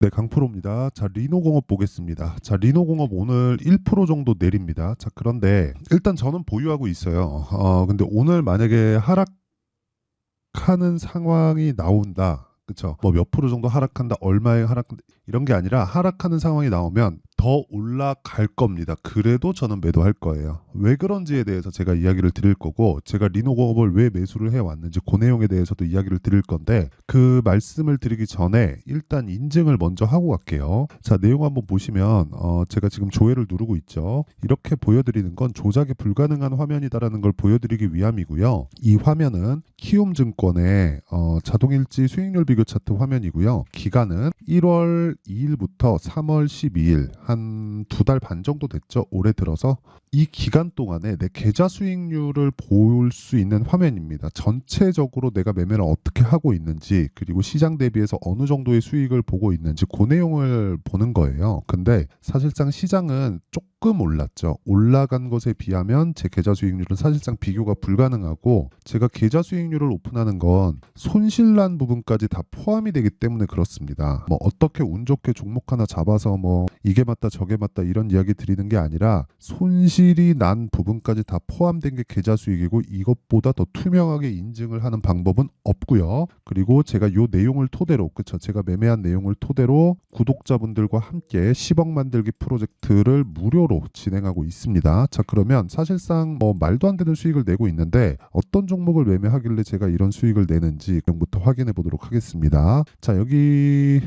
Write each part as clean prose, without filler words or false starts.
네, 강프로입니다. 자, 리노공업 보겠습니다. 자, 리노공업 오늘 1% 정도 내립니다. 자, 그런데 일단 저는 보유하고 있어요. 근데 오늘 만약에 하락하는 상황이 나온다. 그쵸? 뭐 몇 프로 정도 하락한다, 얼마에 하락한다, 이런 게 아니라 하락하는 상황이 나오면 더 올라갈 겁니다. 그래도 저는 매도할 거예요. 왜 그런지에 대해서 제가 이야기를 드릴 거고, 제가 리노공업을 왜 매수를 해왔는지 그 내용에 대해서도 이야기를 드릴 건데, 그 말씀을 드리기 전에 일단 인증을 먼저 하고 갈게요. 자, 내용 한번 보시면 제가 지금 조회를 누르고 있죠. 이렇게 보여드리는 건 조작이 불가능한 화면이다라는 걸 보여드리기 위함이고요. 이 화면은 키움증권의 자동일지 수익률 비교 차트 화면이고요. 기간은 1월 2일부터 3월 12일, 한 2달 반 정도 됐죠. 올해 들어서 이 기간 동안에 내 계좌 수익률을 볼 수 있는 화면입니다. 전체적으로 내가 매매를 어떻게 하고 있는지, 그리고 시장 대비해서 어느 정도의 수익을 보고 있는지 그 내용을 보는 거예요. 근데 사실상 시장은 조금 올랐죠. 올라간 것에 비하면 제 계좌 수익률은 사실상 비교가 불가능하고, 제가 계좌 수익률을 오픈하는 건 손실난 부분까지 다 포함이 되기 때문에 그렇습니다. 뭐 어떻게 운 좋게 종목 하나 잡아서 뭐 이게 맞다 저게 맞다 이런 이야기 드리는 게 아니라, 손실이 난 부분까지 다 포함된 게 계좌 수익이고, 이것보다 더 투명하게 인증을 하는 방법은 없고요. 그리고 제가 이 내용을 토대로, 그쵸, 제가 매매한 내용을 토대로 구독자분들과 함께 10억 만들기 프로젝트를 무료로 진행하고 있습니다. 자, 그러면 사실상 뭐 말도 안 되는 수익을 내고 있는데, 어떤 종목을 매매하길래 제가 이런 수익을 내는지 부터 확인해 보도록 하겠습니다. 자, 여기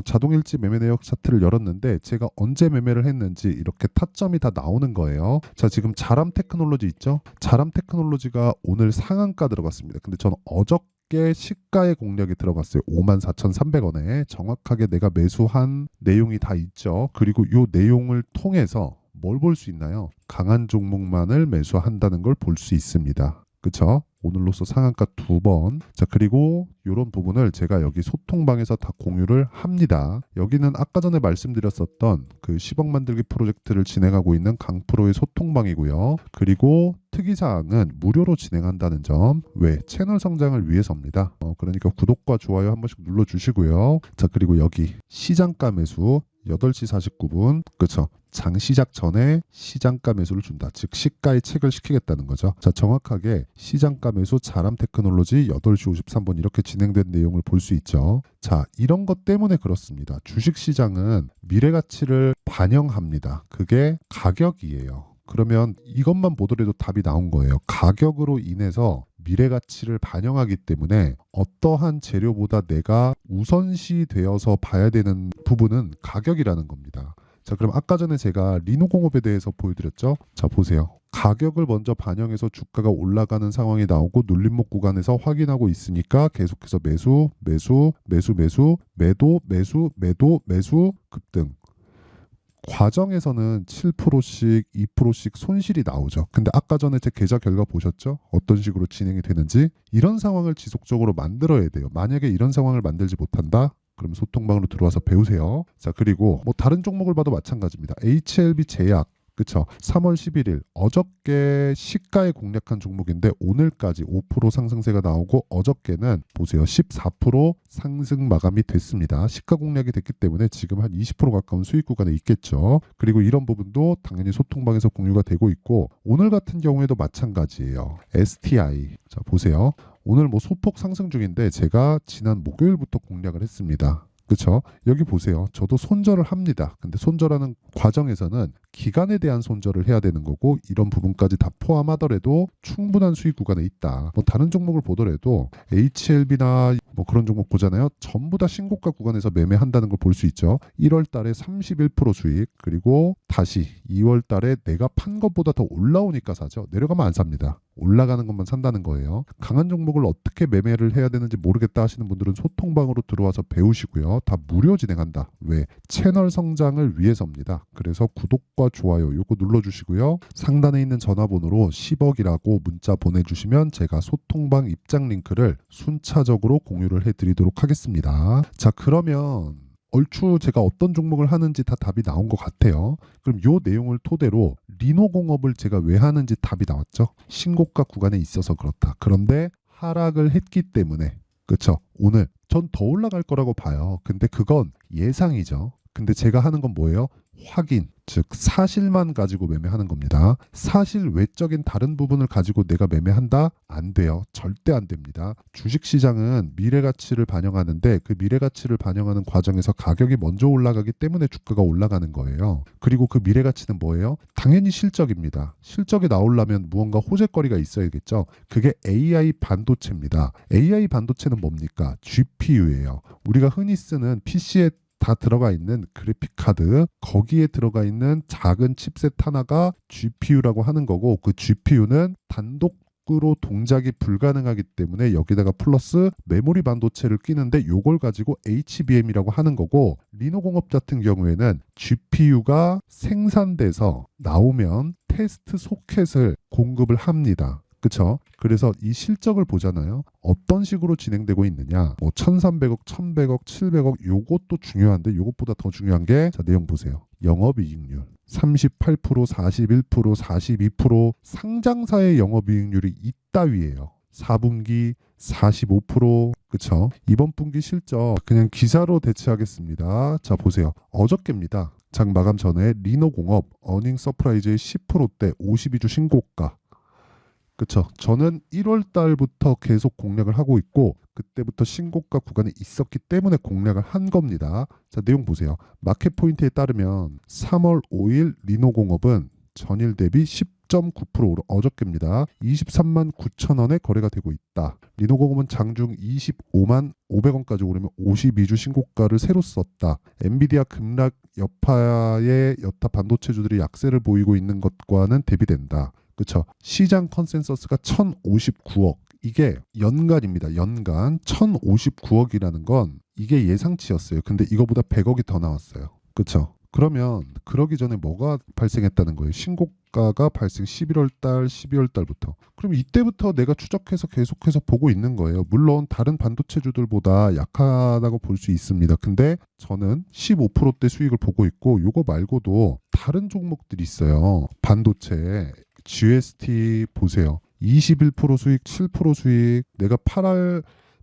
자동일지 매매 내역 차트를 열었는데, 제가 언제 매매를 했는지 이렇게 타점이 다 나오는 거예요. 자, 지금 자람 테크놀로지 있죠? 자람 테크놀로지가 오늘 상한가 들어갔습니다. 근데 저는 어저께 시가의 공략이 들어갔어요. 54,300원에 정확하게 내가 매수한 내용이 다 있죠. 그리고 이 내용을 통해서 뭘 볼 수 있나요? 강한 종목만을 매수한다는 걸 볼 수 있습니다. 그쵸? 오늘로써 상한가 2번. 자, 그리고 이런 부분을 제가 여기 소통방에서 다 공유를 합니다. 여기는 아까 전에 말씀드렸었던 그 10억 만들기 프로젝트를 진행하고 있는 강프로의 소통방이고요. 그리고 특이사항은 무료로 진행한다는 점. 왜? 채널 성장을 위해서입니다. 그러니까 구독과 좋아요 한 번씩 눌러주시고요. 자, 그리고 여기 시장가 매수 8시 49분. 그쵸? 장 시작 전에 시장가 매수를 준다. 즉 시가에 체크를 시키겠다는 거죠. 자, 정확하게 시장가 매수 자람 테크놀로지 8시 53분 이렇게 진행된 내용을 볼 수 있죠. 자, 이런 것 때문에 그렇습니다. 주식시장은 미래 가치를 반영합니다. 그게 가격이에요. 그러면 이것만 보더라도 답이 나온 거예요. 가격으로 인해서 미래 가치를 반영하기 때문에 어떠한 재료보다 내가 우선시 되어서 봐야 되는 부분은 가격이라는 겁니다. 자, 그럼 아까 전에 제가 리노공업에 대해서 보여드렸죠. 자, 보세요. 가격을 먼저 반영해서 주가가 올라가는 상황이 나오고 눌림목 구간에서 확인하고 있으니까 계속해서 매수, 매수, 매수, 매수, 매도, 매수, 매도, 매수, 급등. 과정에서는 7%씩, 2%씩 손실이 나오죠. 근데 아까 전에 제 계좌 결과 보셨죠? 어떤 식으로 진행이 되는지. 이런 상황을 지속적으로 만들어야 돼요. 만약에 이런 상황을 만들지 못한다? 그럼 소통방으로 들어와서 배우세요. 자, 그리고 뭐 다른 종목을 봐도 마찬가지입니다. HLB 제약, 그쵸? 3월 11일 어저께 시가에 공략한 종목인데 오늘까지 5% 상승세가 나오고, 어저께는 보세요, 14% 상승 마감이 됐습니다. 시가 공략이 됐기 때문에 지금 한 20% 가까운 수익 구간에 있겠죠. 그리고 이런 부분도 당연히 소통방에서 공유가 되고 있고, 오늘 같은 경우에도 마찬가지예요. STI, 자, 보세요. 오늘 뭐 소폭 상승 중인데 제가 지난 목요일부터 공략을 했습니다. 그렇죠? 여기 보세요. 저도 손절을 합니다. 근데 손절하는 과정에서는 기간에 대한 손절을 해야 되는 거고, 이런 부분까지 다 포함하더라도 충분한 수익 구간에 있다. 뭐 다른 종목을 보더라도 HLB나 뭐 그런 종목 보잖아요. 전부 다 신고가 구간에서 매매한다는 걸 볼 수 있죠. 1월 달에 31% 수익, 그리고 다시 2월 달에 내가 판 것보다 더 올라오니까 사죠. 내려가면 안 삽니다. 올라가는 것만 산다는 거예요. 강한 종목을 어떻게 매매를 해야 되는지 모르겠다 하시는 분들은 소통방으로 들어와서 배우시고요. 다 무료 진행한다. 왜? 채널 성장을 위해서입니다. 그래서 구독과 좋아요 요거 눌러주시고요. 상단에 있는 전화번호로 10억이라고 문자 보내주시면 제가 소통방 입장 링크를 순차적으로 공유를 해드리도록 하겠습니다. 자, 그러면 얼추 제가 어떤 종목을 하는지 다 답이 나온 것 같아요. 그럼 이 내용을 토대로 리노공업을 제가 왜 하는지 답이 나왔죠. 신고가 구간에 있어서 그렇다. 그런데 하락을 했기 때문에, 그렇죠, 오늘 전 더 올라갈 거라고 봐요. 근데 그건 예상이죠. 근데 제가 하는 건 뭐예요? 확인, 즉 사실만 가지고 매매하는 겁니다. 사실 외적인 다른 부분을 가지고 내가 매매한다? 안 돼요. 절대 안 됩니다. 주식시장은 미래가치를 반영하는데 그 미래가치를 반영하는 과정에서 가격이 먼저 올라가기 때문에 주가가 올라가는 거예요. 그리고 그 미래가치는 뭐예요? 당연히 실적입니다. 실적이 나오려면 무언가 호재거리가 있어야겠죠. 그게 AI 반도체입니다. AI 반도체는 뭡니까? GPU예요. 우리가 흔히 쓰는 PC에 다 들어가 있는 그래픽 카드, 거기에 들어가 있는 작은 칩셋 하나가 GPU라고 하는 거고, 그 GPU는 단독으로 동작이 불가능하기 때문에 여기다가 플러스 메모리 반도체를 끼는데 요걸 가지고 HBM이라고 하는 거고, 리노공업 같은 경우에는 GPU가 생산돼서 나오면 테스트 소켓을 공급을 합니다. 그쵸? 그래서 이 실적을 보잖아요. 어떤 식으로 진행되고 있느냐. 뭐 1300억, 1100억, 700억 요것도 중요한데 요것보다 더 중요한 게 자, 내용 보세요. 영업이익률 38%, 41%, 42% 상장사의 영업이익률이 이따위예요. 4분기 45%. 그쵸? 이번 분기 실적 그냥 기사로 대체하겠습니다. 자, 보세요. 어저께입니다. 장 마감 전에 리노공업 어닝 서프라이즈의 10%대 52주 신고가. 그쵸. 저는 1월 달부터 계속 공략을 하고 있고 그때부터 신고가 구간에 있었기 때문에 공략을 한 겁니다. 자, 내용 보세요. 마켓 포인트에 따르면 3월 5일 리노공업은 전일 대비 10.9%로 어저께입니다. 23만 9천 원에 거래가 되고 있다. 리노공업은 장중 25만 500원까지 오르면 52주 신고가를 새로 썼다. 엔비디아 급락 여파에 여타 반도체주들이 약세를 보이고 있는 것과는 대비된다. 그렇죠. 시장 컨센서스가 1059억. 이게 연간입니다. 연간 1059억이라는 건 이게 예상치였어요. 근데 이거보다 100억이 더 나왔어요. 그렇죠. 그러면 그러기 전에 뭐가 발생했다는 거예요? 신고가가 발생 11월 달, 12월 달부터. 그럼 이때부터 내가 추적해서 계속해서 보고 있는 거예요. 물론 다른 반도체주들보다 약하다고 볼 수 있습니다. 근데 저는 15%대 수익을 보고 있고 요거 말고도 다른 종목들이 있어요. 반도체 GST 보세요. 21% 수익, 7% 수익. 내가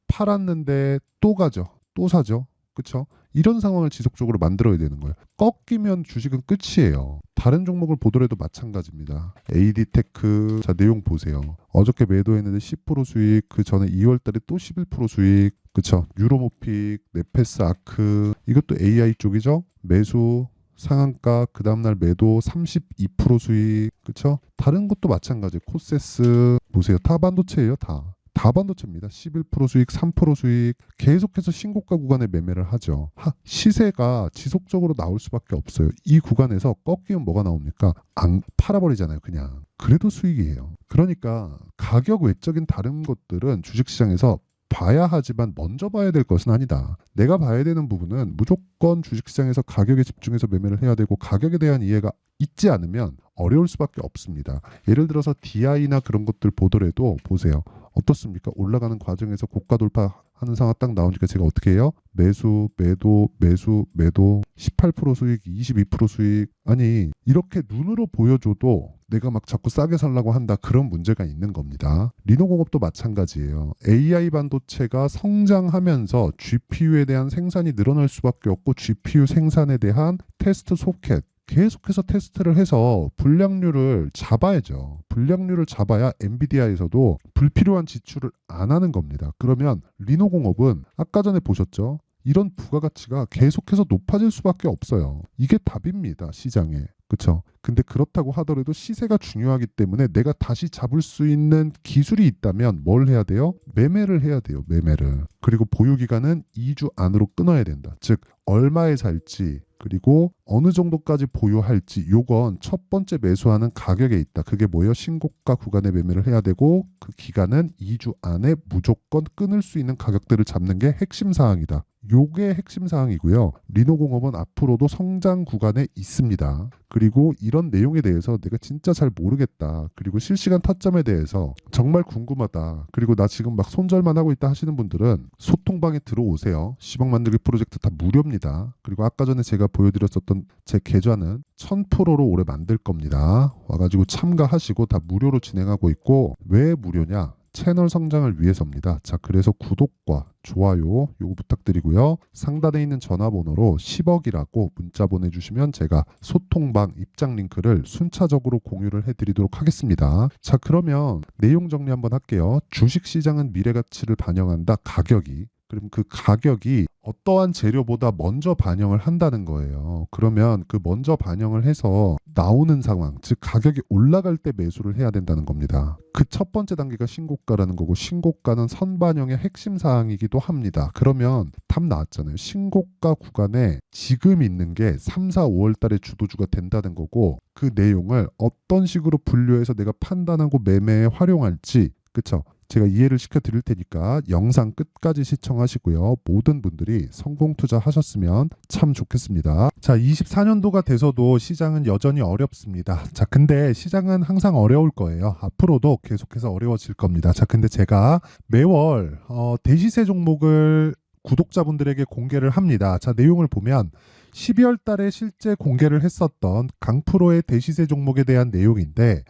팔았는데 또 가죠. 또 사죠. 그렇죠? 이런 상황을 지속적으로 만들어야 되는 거예요. 꺾이면 주식은 끝이에요. 다른 종목을 보더라도 마찬가지입니다. AD테크 자 내용 보세요. 어저께 매도했는데 10% 수익, 그 전에 2월 달에 또 11% 수익. 그렇죠? 유로모픽, 네페스 아크 이것도 AI 쪽이죠. 매수 상한가 그 다음날 매도 32% 수익. 그쵸? 다른 것도 마찬가지. 코세스 보세요. 다 반도체예요. 다 반도체입니다. 11% 수익, 3% 수익. 계속해서 신고가 구간에 매매를 하죠. 시세가 지속적으로 나올 수밖에 없어요. 이 구간에서 꺾이면 뭐가 나옵니까? 안 팔아버리잖아요. 그냥. 그래도 수익이에요. 그러니까 가격 외적인 다른 것들은 주식시장에서 봐야 하지만 먼저 봐야 될 것은 아니다. 내가 봐야 되는 부분은 무조건 주식시장에서 가격에 집중해서 매매를 해야 되고 가격에 대한 이해가 있지 않으면 어려울 수밖에 없습니다. 예를 들어서 DI나 그런 것들 보더라도 보세요. 어떻습니까? 올라가는 과정에서 고가 돌파하는 상황 딱 나오니까 제가 어떻게 해요? 매수, 매도, 매수, 매도 18% 수익, 22% 수익. 아니 이렇게 눈으로 보여줘도 내가 막 자꾸 싸게 살라고 한다. 그런 문제가 있는 겁니다. 리노공업도 마찬가지예요. AI 반도체가 성장하면서 GPU에 대한 생산이 늘어날 수밖에 없고 GPU 생산에 대한 테스트 소켓 계속해서 테스트를 해서 불량률을 잡아야죠. 불량률을 잡아야 엔비디아에서도 불필요한 지출을 안 하는 겁니다. 그러면 리노공업은 아까 전에 보셨죠? 이런 부가가치가 계속해서 높아질 수밖에 없어요. 이게 답입니다. 시장에. 그렇죠? 근데 그렇다고 하더라도 시세가 중요하기 때문에 내가 다시 잡을 수 있는 기술이 있다면 뭘 해야 돼요? 매매를 해야 돼요. 매매를. 그리고 보유기간은 2주 안으로 끊어야 된다. 즉 얼마에 살지 그리고 어느 정도까지 보유할지 요건 첫 번째 매수하는 가격에 있다. 그게 뭐예요? 신고가 구간에 매매를 해야 되고 그 기간은 2주 안에 무조건 끊을 수 있는 가격대를 잡는 게 핵심 사항이다. 요게 핵심 사항이고요. 리노공업은 앞으로도 성장 구간에 있습니다. 그리고 이런 내용에 대해서 내가 진짜 잘 모르겠다. 그리고 실시간 타점에 대해서 정말 궁금하다. 그리고 나 지금 막 손절만 하고 있다 하시는 분들은 소통방에 들어오세요. 10억 만들기 프로젝트 다 무료입니다. 그리고 아까 전에 제가 보여드렸었던 제 계좌는 1000%로 올해 만들 겁니다. 와가지고 참가하시고 다 무료로 진행하고 있고 왜 무료냐? 채널 성장을 위해서입니다. 자, 그래서 구독과 좋아요 요거 부탁드리고요. 상단에 있는 전화번호로 10억이라고 문자 보내주시면 제가 소통방 입장 링크를 순차적으로 공유를 해드리도록 하겠습니다. 자, 그러면 내용 정리 한번 할게요. 주식시장은 미래가치를 반영한다. 가격이. 그럼 그 가격이 어떠한 재료보다 먼저 반영을 한다는 거예요. 그러면 그 먼저 반영을 해서 나오는 상황, 즉 가격이 올라갈 때 매수를 해야 된다는 겁니다. 그 첫 번째 단계가 신고가라는 거고, 신고가는 선반영의 핵심 사항이기도 합니다. 그러면 답 나왔잖아요. 신고가 구간에 지금 있는 게 3, 4, 5월 달에 주도주가 된다는 거고, 그 내용을 어떤 식으로 분류해서 내가 판단하고 매매에 활용할지, 그쵸? 제가 이해를 시켜 드릴 테니까 영상 끝까지 시청하시고요. 모든 분들이 성공 투자하셨으면 참 좋겠습니다. 자, 24년도가 돼서도 시장은 여전히 어렵습니다. 자, 근데 시장은 항상 어려울 거예요. 앞으로도 계속해서 어려워질 겁니다. 자, 근데 제가 매월 대시세 종목을 구독자분들에게 공개를 합니다. 자, 내용을 보면 12월 달에 실제 공개를 했었던 강프로의 대시세 종목에 대한 내용인데,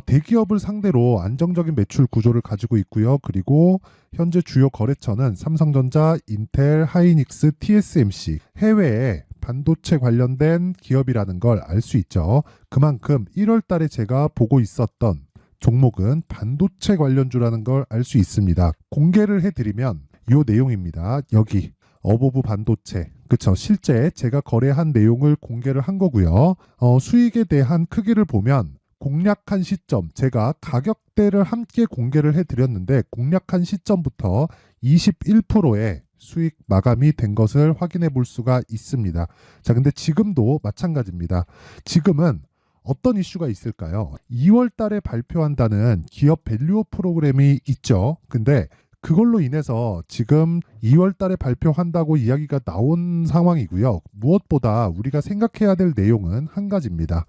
대기업을 상대로 안정적인 매출 구조를 가지고 있고요. 그리고 현재 주요 거래처는 삼성전자, 인텔, 하이닉스, TSMC, 해외에 반도체 관련된 기업이라는 걸 알 수 있죠. 그만큼 1월 달에 제가 보고 있었던 종목은 반도체 관련주라는 걸 알 수 있습니다. 공개를 해드리면 이 내용입니다. 여기 어보브 반도체, 그쵸? 실제 제가 거래한 내용을 공개를 한 거고요. 수익에 대한 크기를 보면 공략한 시점, 제가 가격대를 함께 공개를 해드렸는데 공략한 시점부터 21%의 수익 마감이 된 것을 확인해 볼 수가 있습니다. 자, 근데 지금도 마찬가지입니다. 지금은 어떤 이슈가 있을까요? 2월 달에 발표한다는 기업 밸류업 프로그램이 있죠. 근데 그걸로 인해서 지금 2월 달에 발표한다고 이야기가 나온 상황이고요. 무엇보다 우리가 생각해야 될 내용은 한 가지입니다.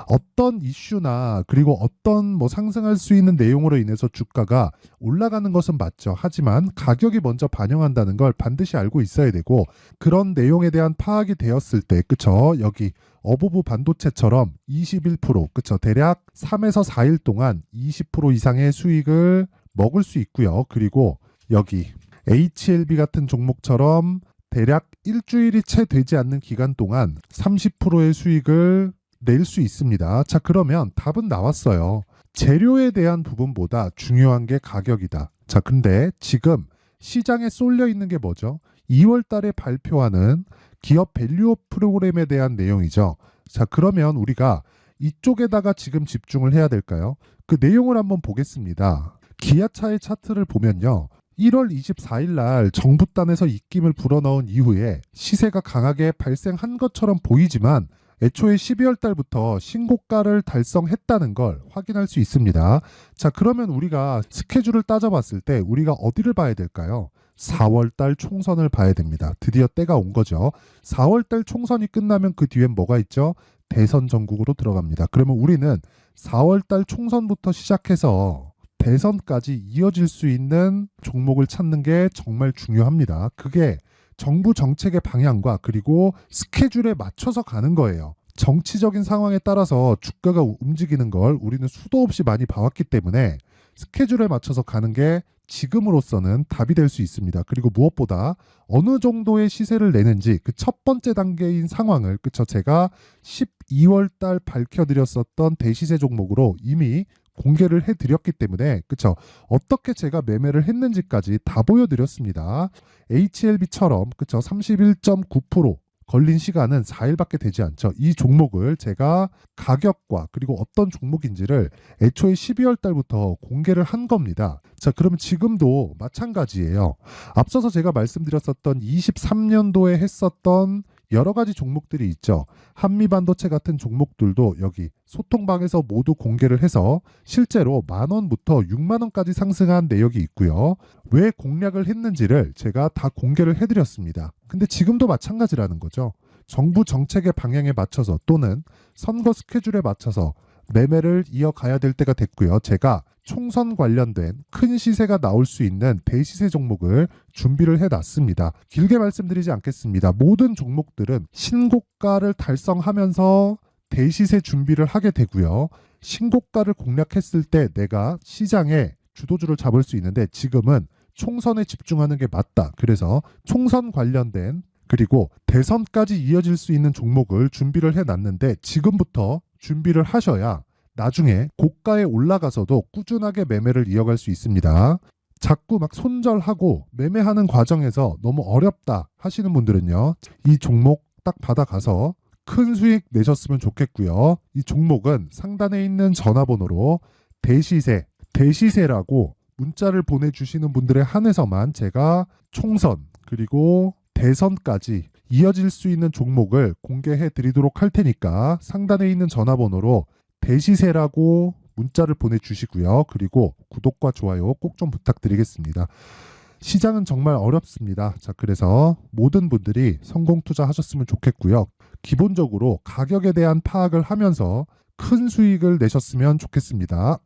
어떤 이슈나 그리고 어떤 상승할 수 있는 내용으로 인해서 주가가 올라가는 것은 맞죠. 하지만 가격이 먼저 반영한다는 걸 반드시 알고 있어야 되고, 그런 내용에 대한 파악이 되었을 때, 그쵸? 여기 어보브 반도체처럼 21%, 그쵸? 대략 3에서 4일 동안 20% 이상의 수익을 먹을 수 있고요. 그리고 여기 HLB 같은 종목처럼 대략 일주일이 채 되지 않는 기간 동안 30%의 수익을 낼 수 있습니다. 자, 그러면 답은 나왔어요. 재료에 대한 부분보다 중요한 게 가격이다. 자, 근데 지금 시장에 쏠려 있는 게 뭐죠? 2월 달에 발표하는 기업 밸류업 프로그램에 대한 내용이죠. 자, 그러면 우리가 이쪽에다가 지금 집중을 해야 될까요? 그 내용을 한번 보겠습니다. 기아차의 차트를 보면요. 1월 24일 날 정부단에서 입김을 불어넣은 이후에 시세가 강하게 발생한 것처럼 보이지만 애초에 12월 달부터 신고가를 달성했다는 걸 확인할 수 있습니다. 자, 그러면 우리가 스케줄을 따져봤을 때 우리가 어디를 봐야 될까요? 4월 달 총선을 봐야 됩니다. 드디어 때가 온 거죠. 4월 달 총선이 끝나면 그 뒤엔 뭐가 있죠? 대선 전국으로 들어갑니다. 그러면 우리는 4월 달 총선부터 시작해서 대선까지 이어질 수 있는 종목을 찾는 게 정말 중요합니다. 그게 정부 정책의 방향과 그리고 스케줄에 맞춰서 가는 거예요. 정치적인 상황에 따라서 주가가 움직이는 걸 우리는 수도 없이 많이 봐왔기 때문에 스케줄에 맞춰서 가는 게 지금으로서는 답이 될 수 있습니다. 그리고 무엇보다 어느 정도의 시세를 내는지 그 첫 번째 단계인 상황을, 그쵸? 제가 12월 달 밝혀드렸었던 대시세 종목으로 이미 공개를 해드렸기 때문에, 그쵸? 어떻게 제가 매매를 했는지까지 다 보여드렸습니다. HLB처럼, 그쵸? 31.9% 걸린 시간은 4일밖에 되지 않죠. 이 종목을 제가 가격과 그리고 어떤 종목인지를 애초에 12월 달부터 공개를 한 겁니다. 자, 그러면 지금도 마찬가지예요. 앞서서 제가 말씀드렸었던 23년도에 했었던 여러 가지 종목들이 있죠. 한미반도체 같은 종목들도 여기 소통방에서 모두 공개를 해서 실제로 10,000원부터 60,000원까지 상승한 내역이 있고요. 왜 공략을 했는지를 제가 다 공개를 해드렸습니다. 근데 지금도 마찬가지라는 거죠. 정부 정책의 방향에 맞춰서 또는 선거 스케줄에 맞춰서 매매를 이어가야 될 때가 됐고요. 제가 총선 관련된 큰 시세가 나올 수 있는 대시세 종목을 준비를 해놨습니다. 길게 말씀드리지 않겠습니다. 모든 종목들은 신고가를 달성하면서 대시세 준비를 하게 되고요. 신고가를 공략했을 때 내가 시장에 주도주를 잡을 수 있는데 지금은 총선에 집중하는 게 맞다. 그래서 총선 관련된 그리고 대선까지 이어질 수 있는 종목을 준비를 해놨는데 지금부터 준비를 하셔야 나중에 고가에 올라가서도 꾸준하게 매매를 이어갈 수 있습니다. 자꾸 막 손절하고 매매하는 과정에서 너무 어렵다 하시는 분들은요. 이 종목 딱 받아가서 큰 수익 내셨으면 좋겠고요. 이 종목은 상단에 있는 전화번호로 대시세라고 문자를 보내주시는 분들에 한해서만 제가 총선 그리고 대선까지 이어질 수 있는 종목을 공개해 드리도록 할 테니까 상단에 있는 전화번호로 대시세라고 문자를 보내주시고요. 그리고 구독과 좋아요 꼭 좀 부탁드리겠습니다. 시장은 정말 어렵습니다. 자, 그래서 모든 분들이 성공 투자하셨으면 좋겠고요. 기본적으로 가격에 대한 파악을 하면서 큰 수익을 내셨으면 좋겠습니다.